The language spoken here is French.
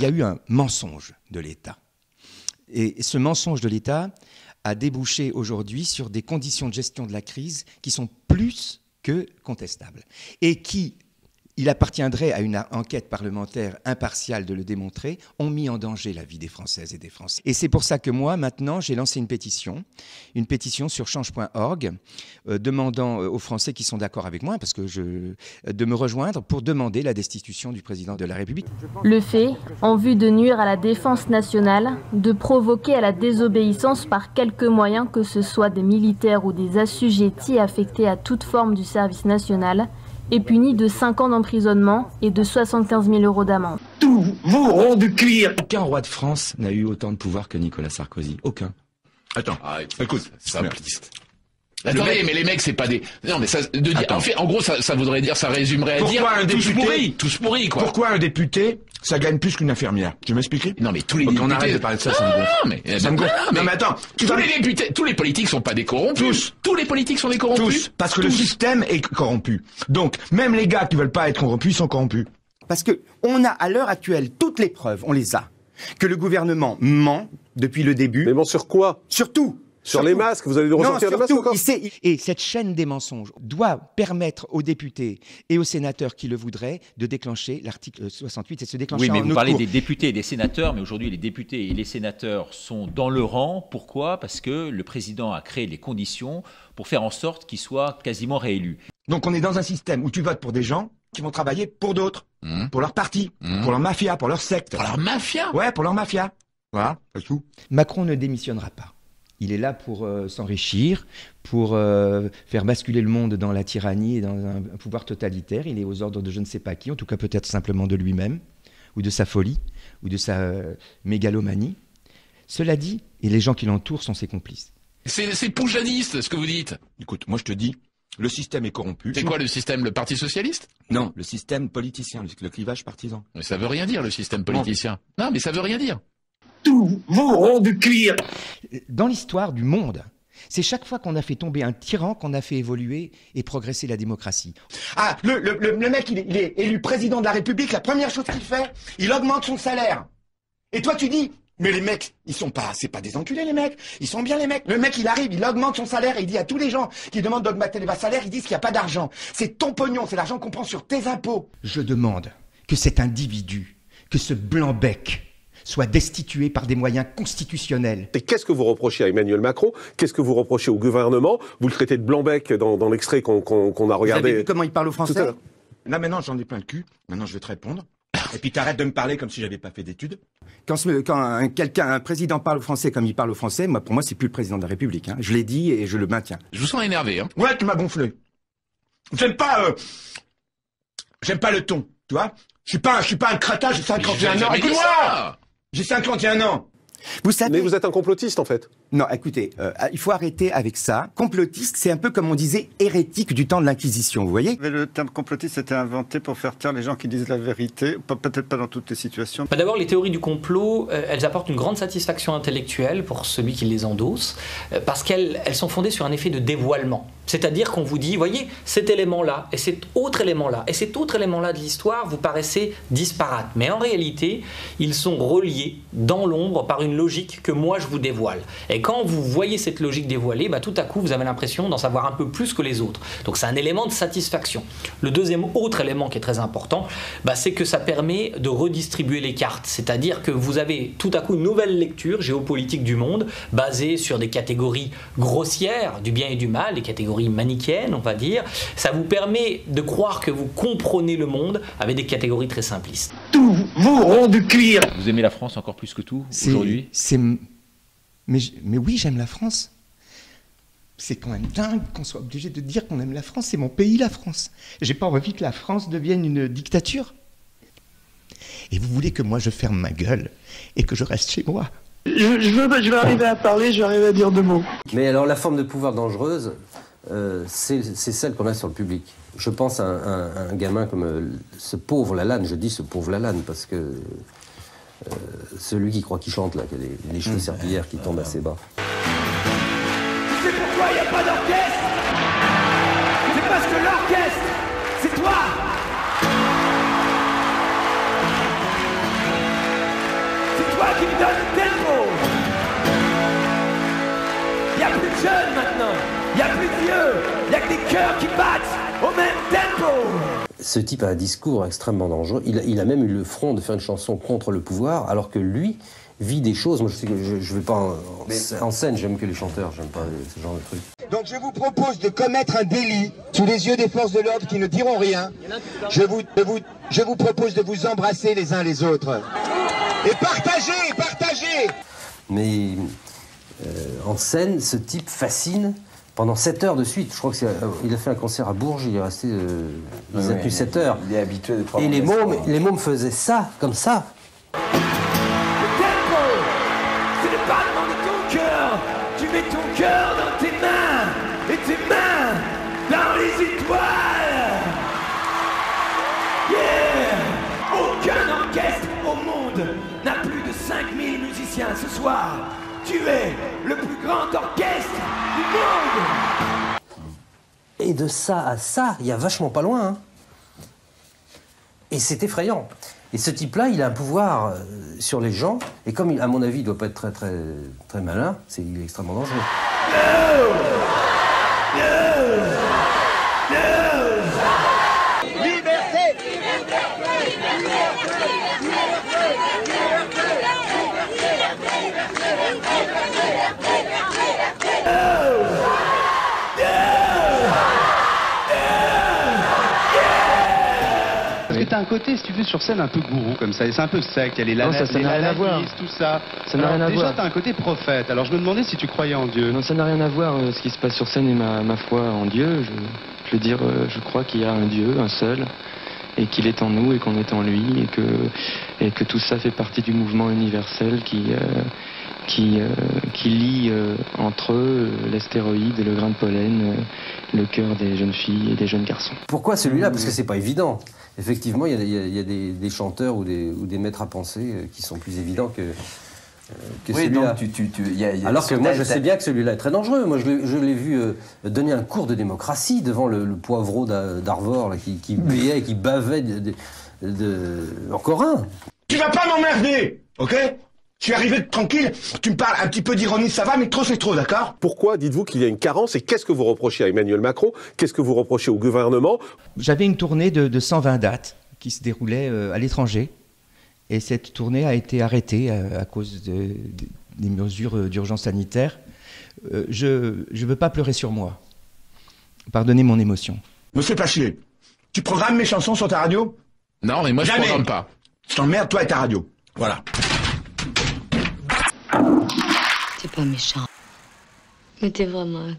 il y a eu un mensonge de l'État. Et ce mensonge de l'État a débouché aujourd'hui sur des conditions de gestion de la crise qui sont plus que contestables et qui, il appartiendrait à une enquête parlementaire impartiale de le démontrer, ont mis en danger la vie des Françaises et des Français. Et c'est pour ça que moi, maintenant, j'ai lancé une pétition sur change.org, demandant aux Français qui sont d'accord avec moi, de me rejoindre pour demander la destitution du président de la République. Le fait, en vue de nuire à la défense nationale, de provoquer à la désobéissance par quelque moyen que ce soit des militaires ou des assujettis affectés à toute forme du service national, est puni de 5 ans d'emprisonnement et de 75 000 € d'amende. Tous vous ronds de cuir. Aucun roi de France n'a eu autant de pouvoir que Nicolas Sarkozy. Aucun. Attends, écoute, simpliste. Attendez, mais les mecs, c'est pas des... Non, mais ça, en gros, ça voudrait dire, ça résumerait à dire... Tous pourris, quoi. Pourquoi un député, ça gagne plus qu'une infirmière? Tu m'expliquer? Non, mais tous les députés... On arrête de parler de ça, ça me gonfle. Non, mais attends, tous les politiques sont pas des corrompus. Tous les politiques sont des corrompus. Tous, parce que le système est corrompu. Donc, même les gars qui veulent pas être corrompus, ils sont corrompus. Parce que on a, à l'heure actuelle, toutes les preuves, on les a, que le gouvernement ment depuis le début. Mais ment sur quoi? Sur tout. Sur les masques, vous allez nous ressortir les masques encore? Et cette chaîne des mensonges doit permettre aux députés et aux sénateurs qui le voudraient de déclencher l'article 68 et de se déclencher en Oui, mais vous parlez cours. des députés et des sénateurs, mais aujourd'hui les députés et les sénateurs sont dans le rang. Pourquoi? Parce que le président a créé les conditions pour faire en sorte qu'ils soient quasiment réélus. Donc on est dans un système où tu votes pour des gens qui vont travailler pour d'autres, pour leur parti, pour leur mafia, pour leur secte. Pour leur mafia? Ouais, pour leur mafia. Voilà, c'est tout. Macron ne démissionnera pas. Il est là pour s'enrichir, pour faire basculer le monde dans la tyrannie et dans un pouvoir totalitaire. Il est aux ordres de je ne sais pas qui, en tout cas peut-être simplement de lui-même, ou de sa folie, ou de sa mégalomanie. Cela dit, et les gens qui l'entourent sont ses complices. C'est poujadiste, ce que vous dites. Écoute, moi je te dis, le système est corrompu. C'est quoi le système? Le Parti Socialiste? Non, le système politicien, le clivage partisan. Mais ça veut rien dire, le système politicien. Non, mais ça veut rien dire. Tous vous ronds de cuir. Dans l'histoire du monde, c'est chaque fois qu'on a fait tomber un tyran qu'on a fait évoluer et progresser la démocratie. Ah, le mec, il est élu président de la République, la première chose qu'il fait, il augmente son salaire. Et toi, tu dis, mais les mecs, c'est pas des enculés, les mecs. Ils sont bien, les mecs. Le mec, il arrive, il augmente son salaire et il dit à tous les gens qui demandent d'augmenter les bas salaires, ils disent qu'il n'y a pas d'argent. C'est ton pognon, c'est l'argent qu'on prend sur tes impôts. Je demande que cet individu, que ce blanc-bec, soit destitué par des moyens constitutionnels. Et qu'est-ce que vous reprochez à Emmanuel Macron? Qu'est-ce que vous reprochez au gouvernement? Vous le traitez de blanc-bec dans l'extrait qu'on a regardé. Vous avez vu comment il parle aux Français? Là maintenant, j'en ai plein le cul. Maintenant, je vais te répondre. Et puis t'arrêtes de me parler comme si j'avais pas fait d'études. Quand un président parle aux Français comme il parle aux Français, pour moi, c'est plus le président de la République. Hein. Je l'ai dit et je le maintiens. Je vous sens énervé, hein. Ouais, tu m'as gonflé. J'aime pas le ton, tu vois. Je suis pas un crata, j'ai 51 ans. Écoute-moi! J'ai 51 ans. Vous savez... Mais vous êtes un complotiste, en fait. Non, écoutez, il faut arrêter avec ça. Complotiste, c'est un peu comme on disait hérétique du temps de l'Inquisition, vous voyez? Le terme complotiste était inventé pour faire taire les gens qui disent la vérité, peut-être pas dans toutes les situations. D'abord, les théories du complot, elles apportent une grande satisfaction intellectuelle pour celui qui les endosse, parce qu'elles sont fondées sur un effet de dévoilement. C'est-à-dire qu'on vous dit, voyez, cet élément-là, et cet autre élément-là, et cet autre élément-là de l'histoire vous paraissez disparates. Mais en réalité, ils sont reliés dans l'ombre par une logique que moi je vous dévoile. Et quand vous voyez cette logique dévoilée, tout à coup vous avez l'impression d'en savoir un peu plus que les autres. Donc c'est un élément de satisfaction. Le deuxième autre élément qui est très important, c'est que ça permet de redistribuer les cartes. C'est-à-dire que vous avez tout à coup une nouvelle lecture géopolitique du monde, basée sur des catégories grossières, du bien et du mal, des catégories manichéennes, on va dire. Ça vous permet de croire que vous comprenez le monde avec des catégories très simplistes. Tous vous ronds de cuir. Vous aimez la France encore plus que tout aujourd'hui? Mais oui, j'aime la France. C'est quand même dingue qu'on soit obligé de dire qu'on aime la France. C'est mon pays, la France. J'ai pas envie que la France devienne une dictature. Et vous voulez que moi je ferme ma gueule et que je reste chez moi? Je vais arriver à parler, je vais arriver à dire 2 mots. Mais alors la forme de pouvoir dangereuse, c'est celle qu'on a sur le public. Je pense à un gamin comme ce pauvre Lalanne, je dis ce pauvre Lalanne parce que celui qui croit qu'il chante là, qui a les cheveux serpillères qui tombent assez bas. C'est pourquoi il n'y a pas d'orchestre. C'est parce que l'orchestre, c'est toi. qui me donne le tempo. Il n'y a plus de jeunes maintenant, il n'y a plus de vieux, il n'y a que des cœurs qui battent au même tempo. Ce type a un discours extrêmement dangereux. Il a même eu le front de faire une chanson contre le pouvoir, alors que lui vit des choses. Moi, je sais que je vais pas en scène, j'aime que les chanteurs, j'aime pas ce genre de trucs. Donc je vous propose de commettre un délit sous les yeux des forces de l'ordre qui ne diront rien. Je vous propose de vous embrasser les uns les autres. Et partagez. Mais en scène, ce type fascine pendant 7 heures de suite. Je crois qu'il a fait un concert à Bourges, il est resté... il a tenu 7 heures. Il est habitué de prendre... Et les mômes faisaient ça, comme ça. Tu mets ton cœur dans tes mains et tes mains dans les étoiles. Yeah! Aucun orchestre au monde n'a plus de 5000 musiciens ce soir. Tu es le plus grand orchestre du monde. Et de ça à ça, il y a vachement pas loin. Hein. Et c'est effrayant. Et ce type-là, il a un pouvoir sur les gens, et comme, à mon avis, il doit pas être très malin, il est extrêmement dangereux. T'as un côté, si tu veux, sur scène un peu gourou comme ça, et c'est un peu sec, il y a les ça n'a rien à voir. Tout ça. Ça n'a rien à voir. Déjà, t'as un côté prophète, alors je me demandais si tu croyais en Dieu. Non, ça n'a rien à voir, ce qui se passe sur scène et ma foi en Dieu. Je veux dire, je crois qu'il y a un Dieu, un seul, et qu'il est en nous et qu'on est en lui, et que tout ça fait partie du mouvement universel qui lie entre eux l'astéroïde et le grain de pollen, le cœur des jeunes filles et des jeunes garçons. Pourquoi celui-là? Parce que c'est pas évident. Effectivement, il y a des chanteurs ou des maîtres à penser qui sont plus évidents que celui-là. Alors que moi, je sais bien que celui-là est très dangereux. Moi, je l'ai vu donner un cours de démocratie devant le poivreau d'Arvor qui béait et qui bavait encore un. Tu vas pas m'emmerder, ok? Je suis arrivé tranquille, tu me parles un petit peu d'ironie, ça va, mais trop c'est trop, d'accord? Pourquoi dites-vous qu'il y a une carence et qu'est-ce que vous reprochez à Emmanuel Macron? Qu'est-ce que vous reprochez au gouvernement? J'avais une tournée de 120 dates qui se déroulait à l'étranger et cette tournée a été arrêtée à cause des mesures d'urgence sanitaire. Je ne veux pas pleurer sur moi. Pardonnez mon émotion. Me fais pas chier. Tu programmes mes chansons sur ta radio? Non, mais moi je programme pas. Je t'emmerde, toi et ta radio. Voilà. T'es pas méchant. Mais t'es vraiment un